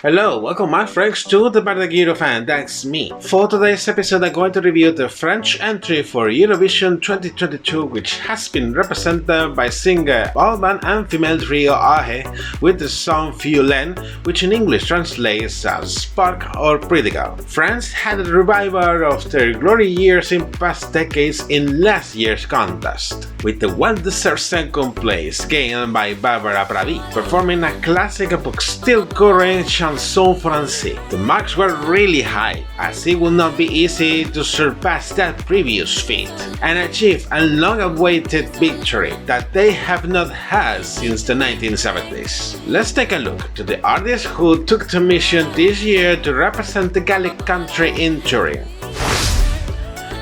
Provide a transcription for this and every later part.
Hello, welcome my friends to the Eurofan, that's me. For today's episode I'm going to review the French entry for Eurovision 2022, which has been represented by singer Alvan and female trio Ahez with the song Fulenn, which in English translates as Spark or Pretty Girl. France had a revival of their glory years in past decades in last year's contest, with the well-deserved second place gained by Barbara Pravi, performing a classic but still current chanson français. The marks were really high, as it would not be easy to surpass that previous feat and achieve a long-awaited victory that they have not had since the 1970s. Let's take a look to the artists who took the mission this year to represent the Gallic country in Turin.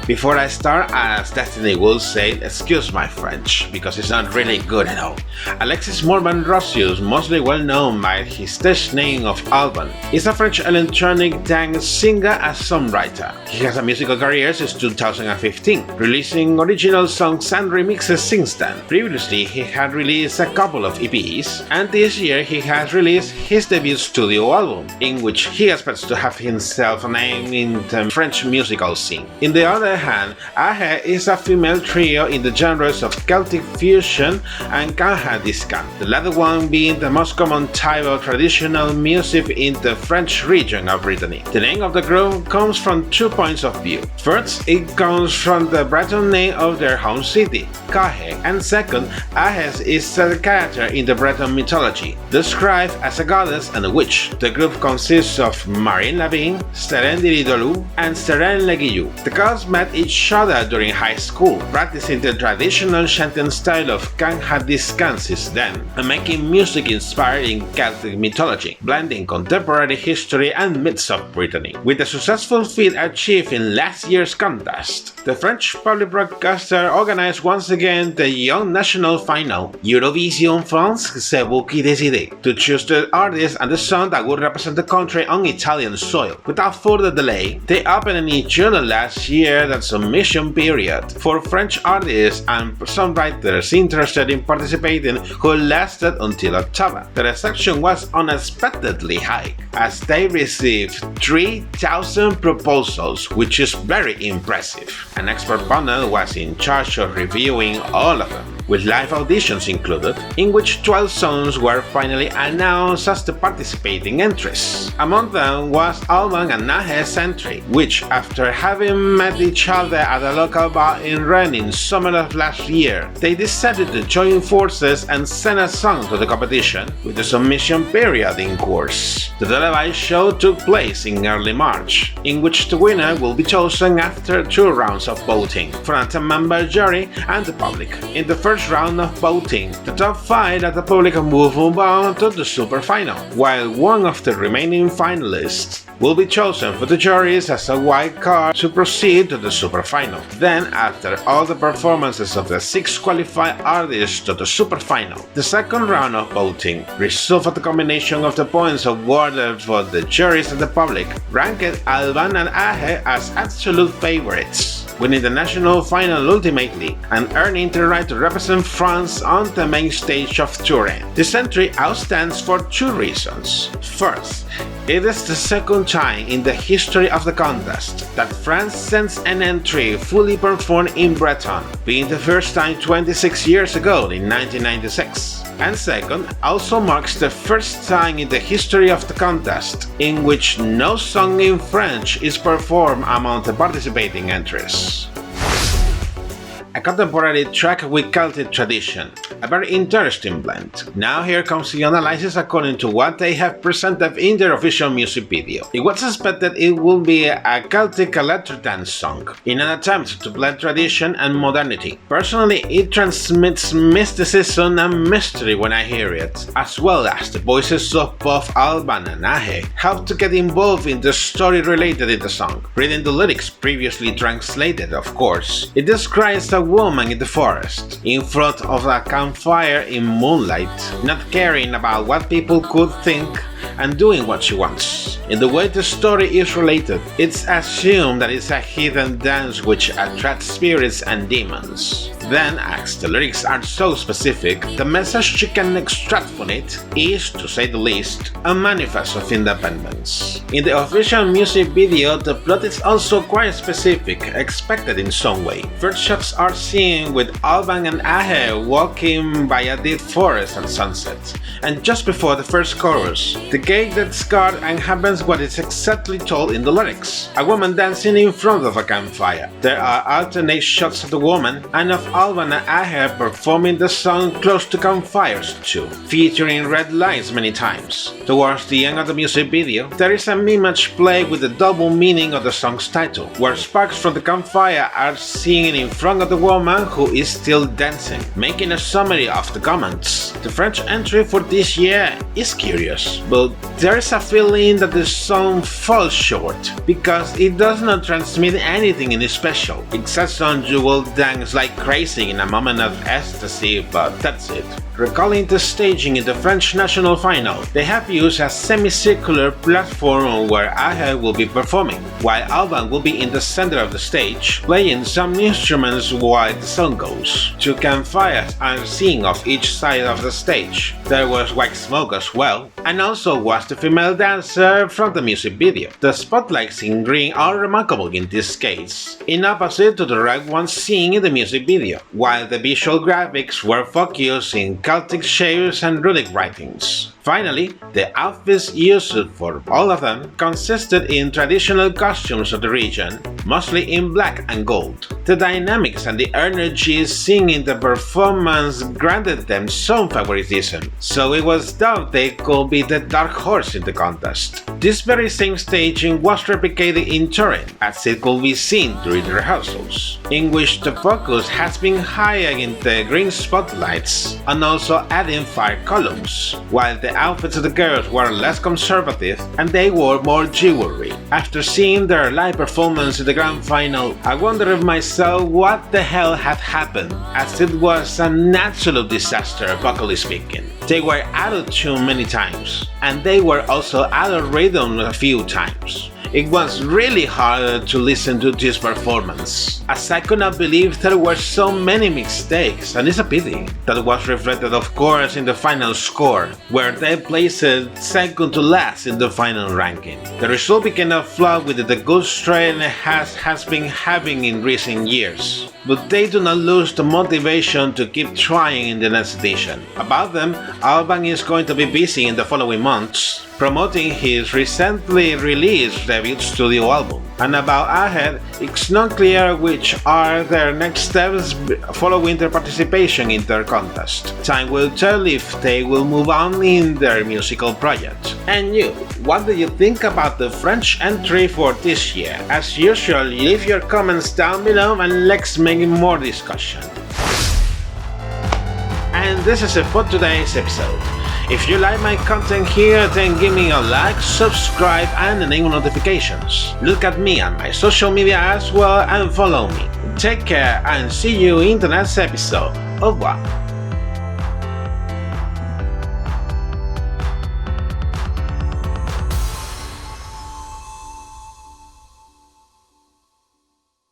Before I start, as Destiny will say, excuse my French, because it's not really good at all. Alexis Morvan-Rosius, mostly well known by his stage name of Alvan, is a French electronic dance singer and songwriter. He has a musical career since 2015, releasing original songs and remixes since then. Previously, he had released a couple of EPs, and this year he has released his debut studio album, in which he expects to have himself a name in the French musical scene. In the other hand, Ahez is a female trio in the genres of Celtic fusion and Canhadiscan, the latter one being the most common type of traditional music in the French region of Brittany. The name of the group comes from 2 points of view. First, it comes from the Breton name of their home city, Caen, and second, Ahez is a character in the Breton mythology, described as a goddess and a witch. The group consists of Marine Lavigne, Seren Diridolu, and Seren Leguillou. The gods met each other during high school, practicing the traditional chanting style of Canhadiscan since then, and making music inspired in Celtic mythology, blending contemporary history and myths of Brittany. With the successful feat achieved in last year's contest, the French public broadcaster organized once again the young national final, Eurovision Song Contest, to choose the artist and the song that would represent the country on Italian soil. Without further delay, they opened in June last year the submission period for French artists and songwriters interested in participating, who lasted until October. The reception was unexpectedly high, as they received 3,000 proposals, which is very impressive. An expert panel was in charge of reviewing all of them, with live auditions included, in which 12 songs were finally announced as the participating entries. Among them was Alvan Ahez's entry, which, after having met each other at a local bar in Rennes in summer of last year, they decided to join forces and send a song to the competition, with the submission period in course. The televised show took place in early March, in which the winner will be chosen after 2 rounds of voting from a 10-member jury and the public. In the first round of voting, the top 5 at the public will move on to the super final, while one of the remaining finalists will be chosen for the juries as a wild card to proceed to the super final. Then, after all the performances of the 6 qualified artists to the super final, the second round of voting resolved at the combination of the points awarded for the juries and the public, ranked Alvan and Ahez as absolute favorites, winning the national final ultimately and earning the right to represent France on the main stage of Turin. This entry outstands for 2 reasons. First, it is the second time in the history of the contest that France sends an entry fully performed in Breton, being the first time 26 years ago in 1996. And second, also marks the first time in the history of the contest in which no song in French is performed among the participating entries. A contemporary track with Celtic tradition, a very interesting blend. Now here comes the analysis according to what they have presented in their official music video. It was expected it would be a Celtic electro dance song, in an attempt to blend tradition and modernity. Personally, it transmits mysticism and mystery when I hear it, as well as the voices of both Alvan and Ahez help to get involved in the story related in the song. Reading the lyrics, previously translated of course, it describes a woman in the forest, in front of a campfire in moonlight, not caring about what people could think and doing what she wants. in the way the story is related. It's assumed that it's a hidden dance which attracts spirits and demons. Then, as the lyrics are so specific, the message you can extract from it is, to say the least, a manifest of independence. In the official music video, the plot is also quite specific, expected in some way. First shots are seen with Alvan and Ahez walking by a deep forest at sunset, and just before the first chorus, the gate gets guard and happens what is exactly told in the lyrics: a woman dancing in front of a campfire. There are alternate shots of the woman and of Alvan and Ahez performing the song close to campfires too, featuring red lights many times. Towards the end of the music video, there is an image play with the double meaning of the song's title, where sparks from the campfire are seen in front of the woman who is still dancing. Making a summary of the comments, the French entry for this year is curious, but there is a feeling that the song falls short, because it does not transmit anything in special. It's a song you will dance like crazy in a moment of ecstasy, but that's it. Recalling the staging in the French national final, they have used a semicircular platform where Ahez will be performing, while Alvan will be in the center of the stage, playing some instruments while the song goes. Two campfires are seen off each side of the stage. There was white smoke as well, and also was the female dancer from the music video. The spotlights in green are remarkable in this case, in opposite to the red ones seen in the music video, while the visual graphics were focused in Celtic shapes and runic writings. Finally, the outfits used for all of them consisted in traditional costumes of the region, mostly in black and gold. The dynamics and the energy seen in the performance granted them some favoritism, so it was thought they could be the dark horse in the contest. This very same staging was replicated in Turin, as it could be seen during the rehearsals, in which the focus has been higher in the green spotlights and also adding fire columns, while the outfits of the girls were less conservative and they wore more jewelry. After seeing their live performance in the grand final, I wondered myself what the hell had happened, as it was an absolute disaster vocally speaking. They were out of tune many times, and they were also out of rhythm a few times. It was really hard to listen to this performance, as I could not believe there were so many mistakes, and it's a pity. That was reflected of course in the final score, where they placed second to last in the final ranking. The result became a flaw with the good strain has been having in recent years, but they do not lose the motivation to keep trying in the next edition. About them, Alvan is going to be busy in the following months, promoting his recently released debut studio album. And about Ahez, it's not clear which are their next steps following their participation in their contest. Time will tell if they will move on in their musical project. And you, what do you think about the French entry for this year? As usual, leave your comments down below and let's make more discussion. And this is it for today's episode. If you like my content here, then give me a like, subscribe and enable notifications. Look at me on my social media as well and follow me. Take care and see you in the next episode. Au revoir.